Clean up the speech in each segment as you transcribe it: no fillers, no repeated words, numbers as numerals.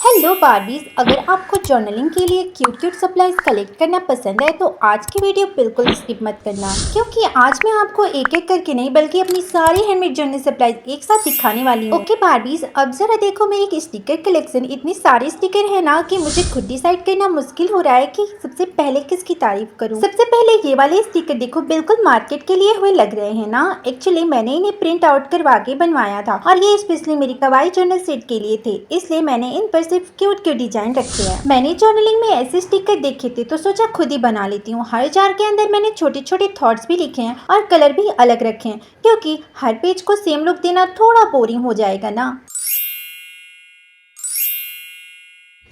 Hello Barbies, अगर आपको journaling के लिए क्यूट सप्लाईज कलेक्ट करना पसंद है तो आज की वीडियो बिल्कुल स्किप मत करना, क्योंकि आज मैं आपको एक एक करके नहीं बल्कि अपनी सारी हैंडमेड जर्नल सप्लाईज एक साथ दिखाने वाली हूँ। ओके बारबीज, अब जरा देखो मेरी स्टिकर कलेक्शन। इतनी सारी स्टिकर है ना कि मुझे खुद डिसाइड करना मुश्किल हो रहा है कि सबसे पहले किसकी तारीफ करूँ। सबसे पहले ये वाले स्टिकर देखो, बिल्कुल मार्केट के लिए हुए लग रहे हैं ना। एक्चुअली मैंने इन्हें प्रिंट आउट करवा के बनवाया था और ये स्पेशली मेरी कवाई जर्नल सेट के लिए थे, इसलिए मैंने इन पर सिर्फ क्यूट डिजाइन रखे हैं। मैंने जर्नलिंग में ऐसे स्टिकर देखे थे तो सोचा खुद ही बना लेती हूँ। हर जार के अंदर मैंने छोटे छोटे थॉट्स भी लिखे हैं और कलर भी अलग रखे हैं, क्योंकि हर पेज को सेम लुक देना थोड़ा बोरिंग हो जाएगा ना।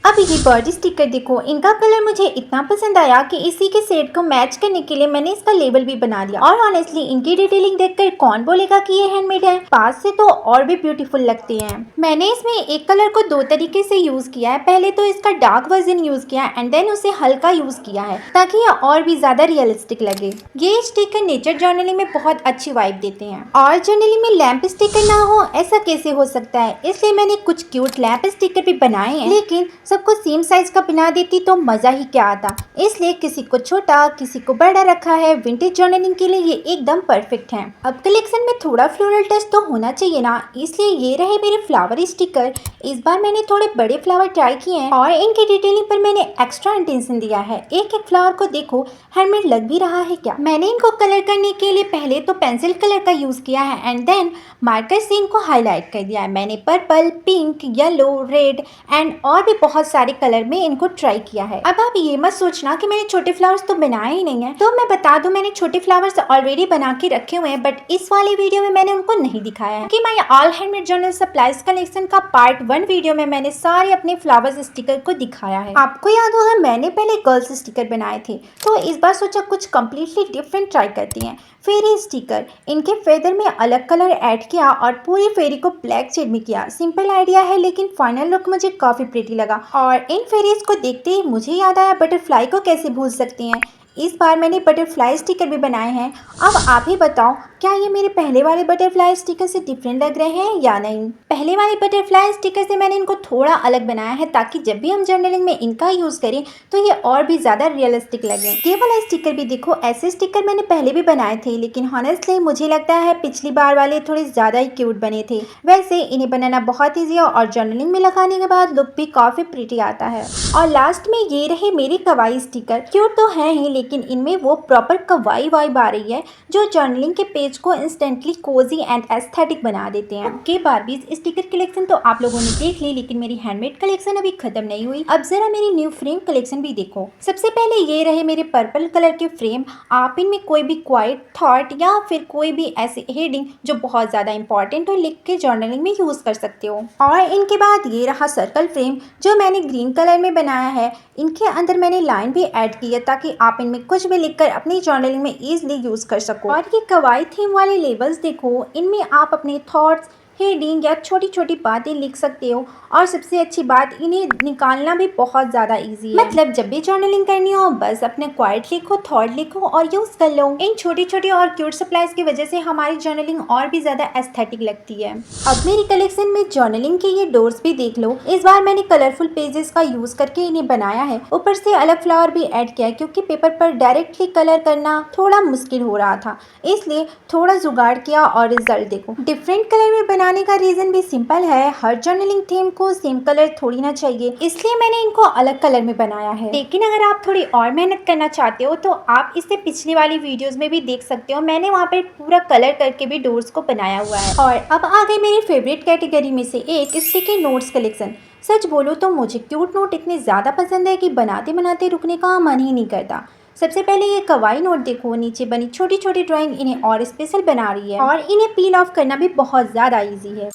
अब ये बर्ड स्टिकर देखो, इनका कलर मुझे इतना पसंद आया कि इसी के सेट को मैच करने के लिए मैंने इसका लेबल भी बना दिया। और ऑनेस्टली इनकी डिटेलिंग देखकर कौन बोलेगा कि ये हैंडमेड है। पास से तो और भी ब्यूटीफुल लगते हैं। मैंने इसमें एक कलर को दो तरीके से यूज किया है। पहले तो इसका डार्क वर्जन यूज किया है एंड देन उसे हल्का यूज किया है ताकि ये और भी ज्यादा रियलिस्टिक लगे। ये स्टिकर नेचर जर्नलिंग में बहुत अच्छी वाइब देते हैं। और जर्नलिंग में लैंप स्टिकर ना हो ऐसा कैसे हो सकता है, इसलिए मैंने कुछ क्यूट लैंप स्टिकर भी बनाए हैं, लेकिन सबको सेम साइज का बना देती तो मजा ही क्या आता। इसलिए किसी को छोटा किसी को बड़ा रखा है। विंटेज जर्नलिंग के लिए ये एकदम परफेक्ट है। अब कलेक्शन में थोड़ा फ्लोरल टच तो होना चाहिए ना, इसलिए ये रहे मेरे फ्लावर स्टिकर। इस बार मैंने थोड़े बड़े फ्लावर ट्राई किए हैं और इनकी डिटेलिंग पर मैंने एक्स्ट्रा अटेंशन दिया है। एक एक फ्लावर को देखो हैंडमेड लग भी रहा है क्या। मैंने इनको कलर करने के लिए पहले तो पेंसिल कलर का यूज किया है एंड देन मार्कर से इनको हाईलाइट कर दिया है। मैंने purple, pink, yellow, red and और भी बहुत सारे कलर में इनको ट्राई किया है। अब आप ये मत सोचना कि मैंने छोटे फ्लावर्स तो बनाए ही नहीं है, तो मैं बता दूं मैंने छोटे फ्लावर्स ऑलरेडी बना के रखे हुए हैं, बट इस वाले वीडियो में मैंने उनको नहीं दिखाया है कि मैं all handmade journal supplies collection का पार्ट 1 वीडियो में मैंने सारे अपने फ्लावर्स स्टिकर को दिखाया है। आपको याद होगा मैंने पहले गर्ल्स स्टिकर बनाए थे, तो इस बार सोचा कुछ कम्प्लीटली डिफरेंट ट्राई करती हैं। फेरी स्टिकर, इनके फेदर में अलग कलर ऐड किया और पूरी फेरी को ब्लैक शेड में किया। सिंपल आइडिया है लेकिन फाइनल लुक मुझे काफी प्रिटी लगा। और इन फेरीज को देखते ही मुझे याद आया बटरफ्लाई को कैसे भूल सकती हैं। इस बार मैंने बटरफ्लाई स्टिकर भी बनाए हैं। अब आप ही बताओ क्या ये मेरे पहले वाले बटरफ्लाई स्टिकर से डिफरेंट लग रहे हैं या नहीं। पहले वाले बटरफ्लाई स्टिकर से मैंने इनको थोड़ा अलग बनाया है ताकि जब भी हम जर्नलिंग में इनका यूज करें तो ये और भी ज्यादा रियलिस्टिक लगे। ये वाला स्टिकर भी देखो, ऐसे स्टिकर मैंने पहले भी बनाए थे, लेकिन हॉनेस्टली मुझे लगता है पिछली बार वाले थोड़े ज्यादा ही क्यूट बने थे। वैसे इन्हें बनाना बहुत ईजी है और जर्नलिंग में लगाने के बाद लुक भी काफी प्रिटी आता है। और लास्ट में ये रहे मेरी कवाई स्टिकर। क्यूट तो है ही लेकिन इनमें वो प्रॉपर कवाई वाइब आ रही है जो जर्नलिंग के पेज को इंस्टेंटली कोजी एंड एस्थेटिक बना देते हैं। ओके बारबीज, स्टिकर कलेक्शन तो आप लोगों ने देख ली, लेकिन मेरी हैंडमेड कलेक्शन अभी खत्म नहीं हुई। अब जरा मेरी न्यू फ्रेम कलेक्शन भी देखो। सबसे पहले ये रहे मेरे पर्पल कलर के फ्रेम। आप इनमें कोई भी क्वाइट थॉट या फिर कोई भी ऐसी हेडिंग जो बहुत ज्यादा इंपॉर्टेंट हो लिख के जर्नलिंग में यूज कर सकते हो। और इनके बाद ये रहा सर्कल फ्रेम जो मैंने ग्रीन कलर में बनाया है। इनके अंदर मैंने लाइन भी ऐड की है ताकि आप इनमें कुछ भी लिखकर अपनी जर्नलिंग में इजीली यूज कर सको। और ये कवाई थीम वाले लेबल्स देखो, इनमें आप अपने थॉट्स, हेडिंग या छोटी छोटी बातें लिख सकते हो। और सबसे अच्छी बात, इन्हें निकालना भी बहुत ज़्यादा इजी है। मतलब जब भी जर्नलिंग करनी हो बस अपने क्वाइट लिखो, थॉट लिखो और यूज कर लो। इन छोटी छोटी और क्यूट सप्लाईज की वजह से हमारी जर्नलिंग और भी ज़्यादा एस्थेटिक लगती है। अब मेरी कलेक्शन में जर्नलिंग के ये डोर्स भी देख लो। इस बार मैंने कलरफुल पेजेस का यूज करके इन्हें बनाया है। ऊपर से अलग फ्लावर भी ऐड किया है क्योंकि पेपर पर डायरेक्टली कलर करना थोड़ा मुश्किल हो रहा था, इसलिए थोड़ा जुगाड़ किया और रिजल्ट देखो। डिफरेंट कलर में बनाने का रीजन भी सिंपल है, हर जर्नलिंग थीम को सेम कलर थोड़ी ना चाहिए, इसलिए मैंने इनको अलग कलर में बनाया है। लेकिन अगर आप थोड़ी और मेहनत करना चाहते हो तो आप इसे पिछली वाली वीडियोस में भी देख सकते हो। मैंने वहाँ पे पूरा कलर करके भी डोर्स को बनाया हुआ है। और अब आ गई मेरी फेवरेट कैटेगरी में से एक, स्टिकी नोट्स कलेक्शन। सच बोलो तो मुझे क्यूट नोट इतने ज़्यादा पसंद है कि बनाते बनाते रुकने का मन ही नहीं करता। सबसे पहले ये कवाई नोट देखो, नीचे बनी छोटी छोटी ड्राइंग इन्हें और स्पेशल बना रही है और इन्हें पील ऑफ करना भी बहुत ज़्यादा इजी है।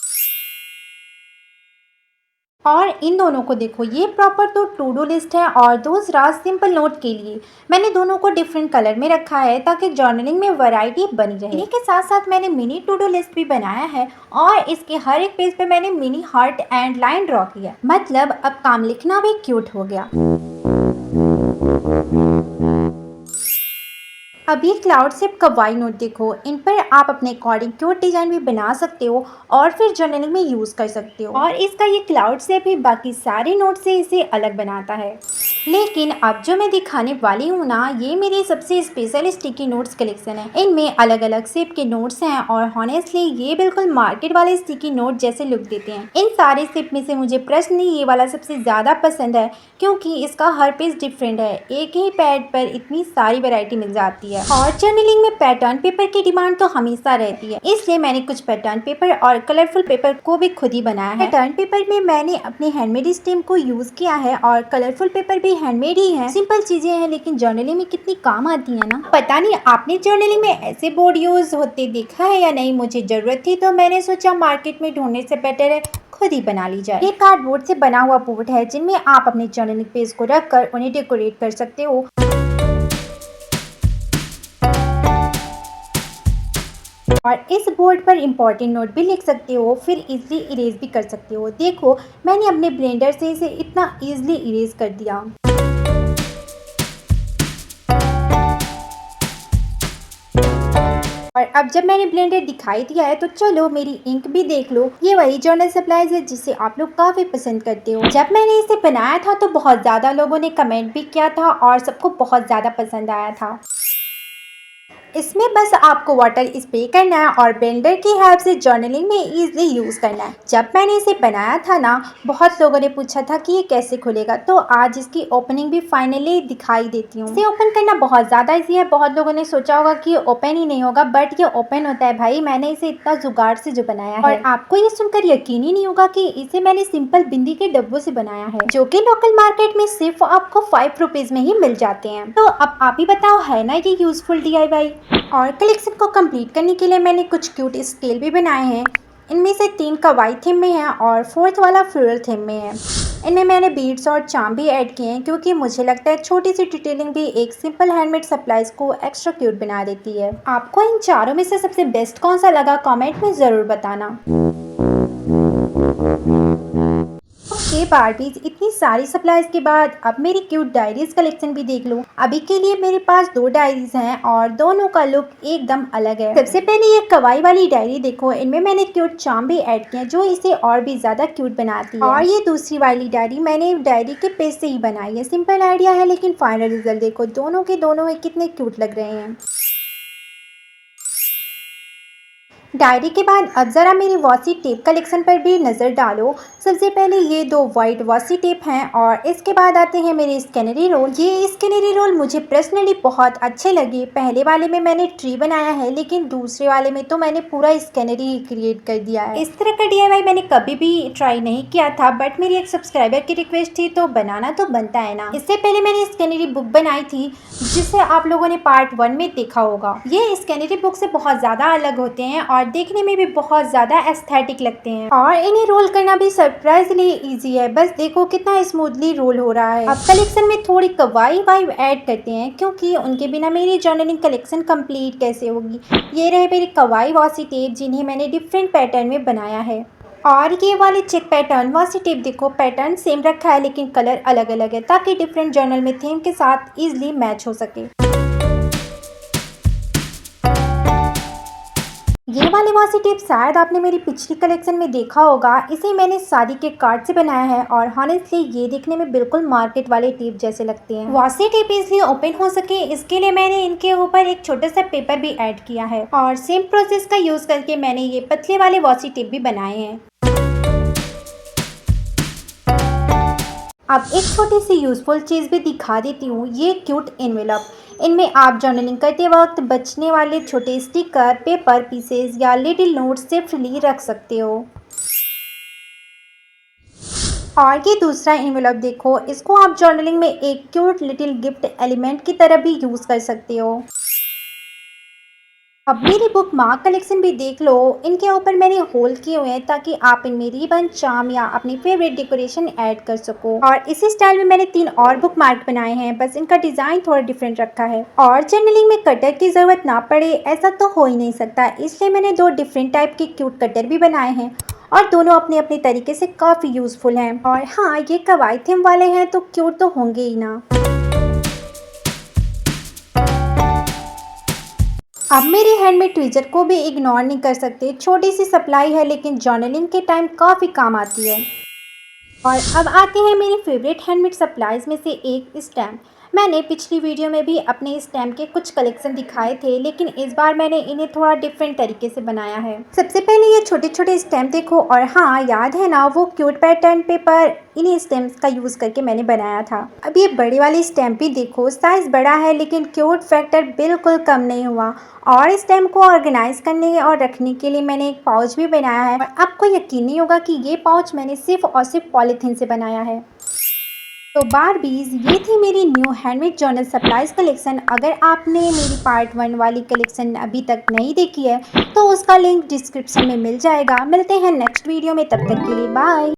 और इन दोनों को देखो, ये प्रॉपर तो टू डू लिस्ट है और दूसरा सिंपल नोट के लिए। मैंने दोनों को डिफरेंट कलर में रखा है ताकि जर्नलिंग में वैरायटी बनी रहे। इन्हीं के साथ साथ मैंने मिनी टू डू लिस्ट भी बनाया है और इसके हर एक पेज पे मैंने mini heart and line draw किया। मतलब अब काम लिखना भी क्यूट हो गया। अब ये क्लाउड शेप का वाई नोट देखो, इन पर आप अपने अकॉर्डिंग क्यूट डिजाइन भी बना सकते हो और फिर जर्नलिंग में यूज कर सकते हो। और इसका ये क्लाउड शेप ही बाकी सारे नोट से इसे अलग बनाता है। लेकिन अब जो मैं दिखाने वाली हूँ ना, ये मेरी सबसे स्पेशल स्टिकी नोट्स कलेक्शन है। इनमें अलग अलग शेप के नोट्स हैं और हॉनेस्टली ये बिल्कुल मार्केट वाले स्टिकी नोट जैसे लुक देते हैं। इन सारे शेप में से मुझे पर्सनली ये वाला सबसे ज़्यादा पसंद है, क्योंकि इसका हर पेज डिफरेंट है। एक ही पैड पर इतनी सारी वैरायटी मिल जाती है। और जर्नलिंग में पैटर्न पेपर की डिमांड तो हमेशा रहती है, इसलिए मैंने कुछ पैटर्न पेपर और कलरफुल पेपर को भी खुद ही बनाया है। पैटर्न पेपर में मैंने अपने हैंडमेड स्टैम्प को यूज किया है और कलरफुल पेपर भी हैंडमेड ही है। सिंपल चीजें हैं लेकिन जर्नलिंग में कितनी काम आती है ना। पता नहीं आपने जर्नलिंग में ऐसे बोर्ड यूज होते देखा है या नहीं। मुझे जरूरत थी तो मैंने सोचा मार्केट में ढूंढने से बेटर है खुद ही बना ली जाए। ये कार्डबोर्ड से बना हुआ बोर्ड है जिनमें आप अपने जर्नलिंग पेज को रखकर उन्हें डेकोरेट कर सकते हो। और इस बोर्ड पर इम्पोर्टेंट नोट भी लिख सकते हो, फिर इजीली इरेज भी कर सकते हो। देखो मैंने अपने ब्लेंडर से इसे इतना इजीली इरेज कर दिया। और अब जब मैंने ब्लेंडर दिखाई दिया है तो चलो मेरी इंक भी देख लो। ये वही जर्नल सप्लाईज है जिसे आप लोग काफी पसंद करते हो। जब मैंने इसे बनाया था तो बहुत ज्यादा लोगों ने कमेंट भी किया था और सबको बहुत ज्यादा पसंद आया था। इसमें बस आपको वाटर स्प्रे करना है और ब्लेंडर की हेल्प से जर्नलिंग में इजीली यूज़ करना है। जब मैंने इसे बनाया था ना, बहुत लोगों ने पूछा था कि ये कैसे खुलेगा, तो आज इसकी ओपनिंग भी फाइनली दिखाई देती हूँ। इसे ओपन करना बहुत ज़्यादा इजी है। बहुत लोगों ने सोचा होगा कि ये ओपन ही नहीं होगा, बट ये ओपन होता है भाई। मैंने इसे इतना जुगाड़ से जो बनाया है, और आपको ये सुनकर यकीन ही नहीं होगा कि इसे मैंने सिंपल बिंदी के डब्बों से बनाया है, जो कि लोकल मार्केट में सिर्फ आपको 5 रुपीज में ही मिल जाते हैं। तो अब आप ही बताओ, है ना ये यूजफुल DIY। और कलेक्शन को कंप्लीट करने के लिए मैंने कुछ क्यूट स्केल भी बनाए हैं। इनमें से 3 कवाई थीम में है और 4th वाला फ्लोरल थीम में है। इनमें मैंने बीड्स और चार्म भी ऐड किए हैं, क्योंकि मुझे लगता है छोटी सी डिटेलिंग भी एक सिंपल हैंडमेड सप्लाईज को एक्स्ट्रा क्यूट बना देती है। आपको इन चारों में से सबसे बेस्ट कौन सा लगा कमेंट में ज़रूर बताना। ओके बारबीज, इतनी सारी सप्लाईज के बाद अब मेरी क्यूट डायरीज कलेक्शन भी देख लो। अभी के लिए मेरे पास 2 डायरीज हैं और दोनों का लुक एकदम अलग है। सबसे पहले ये कवाई वाली डायरी देखो, इनमें मैंने क्यूट चार्म भी ऐड किए हैं जो इसे और भी ज्यादा क्यूट बनाती है। और ये दूसरी वाली डायरी मैंने डायरी के पेज से ही बनाई है। सिंपल आइडिया है लेकिन फाइनल रिजल्ट देखो, दोनों के दोनों कितने क्यूट लग रहे हैं। डायरी के बाद अब ज़रा मेरी वॉसी टेप कलेक्शन पर भी नज़र डालो। सबसे पहले ये 2 वाइट वॉसी टेप हैं और इसके बाद आते हैं मेरे स्कैनरी रोल। ये स्कैनरी रोल मुझे पर्सनली बहुत अच्छे लगे। पहले वाले में मैंने ट्री बनाया है, लेकिन दूसरे वाले में तो मैंने पूरा स्कैनरी ही क्रिएट कर दिया है। इस तरह का DIY मैंने कभी भी ट्राई नहीं किया था, बट मेरी एक सब्सक्राइबर की रिक्वेस्ट थी तो बनाना तो बनता है ना। इससे पहले मैंने स्कैनरी बुक बनाई थी जिसे आप लोगों ने पार्ट 1 में देखा होगा। ये स्कैनरी बुक से बहुत ज़्यादा अलग होते हैं और देखने में भी बहुत ज़्यादा एस्थेटिक लगते हैं, और इन्हें रोल करना भी सरप्राइजली इजी है। बस देखो कितना स्मूथली रोल हो रहा है। अब कलेक्शन में थोड़ी कवाई वाइब ऐड करते हैं, क्योंकि उनके बिना मेरी जर्नलिंग कलेक्शन कंप्लीट कैसे होगी। ये रहे मेरी कवाई वॉसी टेप जिन्हें मैंने डिफरेंट पैटर्न में बनाया है। और ये वाले चेक पैटर्न वॉसी टेप देखो, पैटर्न सेम रखा है लेकिन कलर अलग अलग है, ताकि डिफरेंट जर्नल में थीम के साथ इजिली मैच हो सके। ये वाले वॉसी टेप शायद आपने मेरी पिछली कलेक्शन में देखा होगा। इसे मैंने शादी के कार्ड से बनाया है और हॉनेस्टली ये देखने में बिल्कुल मार्केट वाले टेप जैसे लगते हैं। वॉसी टेप इसलिए ओपन हो सके इसके लिए मैंने इनके ऊपर एक छोटा सा पेपर भी ऐड किया है, और सेम प्रोसेस का यूज करके मैंने ये पतले वाले वॉसी टेप भी बनाए हैं। अब एक छोटी सी यूजफुल चीज़ भी दिखा देती हूँ, ये क्यूट एनवेलप। इनमें आप जर्नलिंग करते वक्त बचने वाले छोटे स्टिकर, पेपर पीसेस या लिटिल नोट्स सेफ्टली रख सकते हो। और ये दूसरा एनवेलप देखो, इसको आप जर्नलिंग में एक क्यूट लिटिल गिफ्ट एलिमेंट की तरह भी यूज़ कर सकते हो। अब मेरी बुक मार्क कलेक्शन भी देख लो। इनके ऊपर मैंने होल किए हुए हैं ताकि आप इनमें रिबन, चार्म या अपनी फेवरेट डेकोरेशन ऐड कर सको। और इसी स्टाइल में मैंने 3 और बुक मार्क बनाए हैं, बस इनका डिजाइन थोड़ा डिफरेंट रखा है। और जर्नलिंग में कटर की जरूरत ना पड़े ऐसा तो हो ही नहीं सकता, इसलिए मैंने 2 डिफरेंट टाइप के क्यूट कटर भी बनाए हैं, और दोनों अपने अपने तरीके से काफ़ी यूजफुल हैं। और हाँ, ये कवाई थीम वाले हैं तो क्यूट तो होंगे ही ना। अब मेरे हैंडमेड ट्वीजर को भी इग्नोर नहीं कर सकते। छोटी सी सप्लाई है लेकिन जर्नलिंग के टाइम काफ़ी काम आती है। और अब आते हैं मेरे फेवरेट हैंडमेड सप्लाईज़ में से एक स्टैम्प। मैंने पिछली वीडियो में भी अपने स्टैम्प के कुछ कलेक्शन दिखाए थे, लेकिन इस बार मैंने इन्हें थोड़ा डिफरेंट तरीके से बनाया है। सबसे पहले ये छोटे छोटे स्टैम्प देखो, और हाँ याद है ना वो क्यूट पैटर्न पेपर, इन्हीं स्टैम्प्स का यूज़ करके मैंने बनाया था। अब ये बड़ी वाली स्टैम्प भी देखो, साइज़ बड़ा है लेकिन क्यूट फैक्टर बिल्कुल कम नहीं हुआ। और स्टैम्प को ऑर्गेनाइज करने और रखने के लिए मैंने एक पाउच भी बनाया है, और आपको यकीन नहीं होगा कि ये पाउच मैंने सिर्फ और सिर्फ पॉलीथीन से बनाया है। तो बारबीज, ये थी मेरी new handmade journal supplies collection. अगर आपने मेरी पार्ट 1 वाली कलेक्शन अभी तक नहीं देखी है तो उसका लिंक डिस्क्रिप्शन में मिल जाएगा। मिलते हैं नेक्स्ट वीडियो में, तब तक के लिए बाय।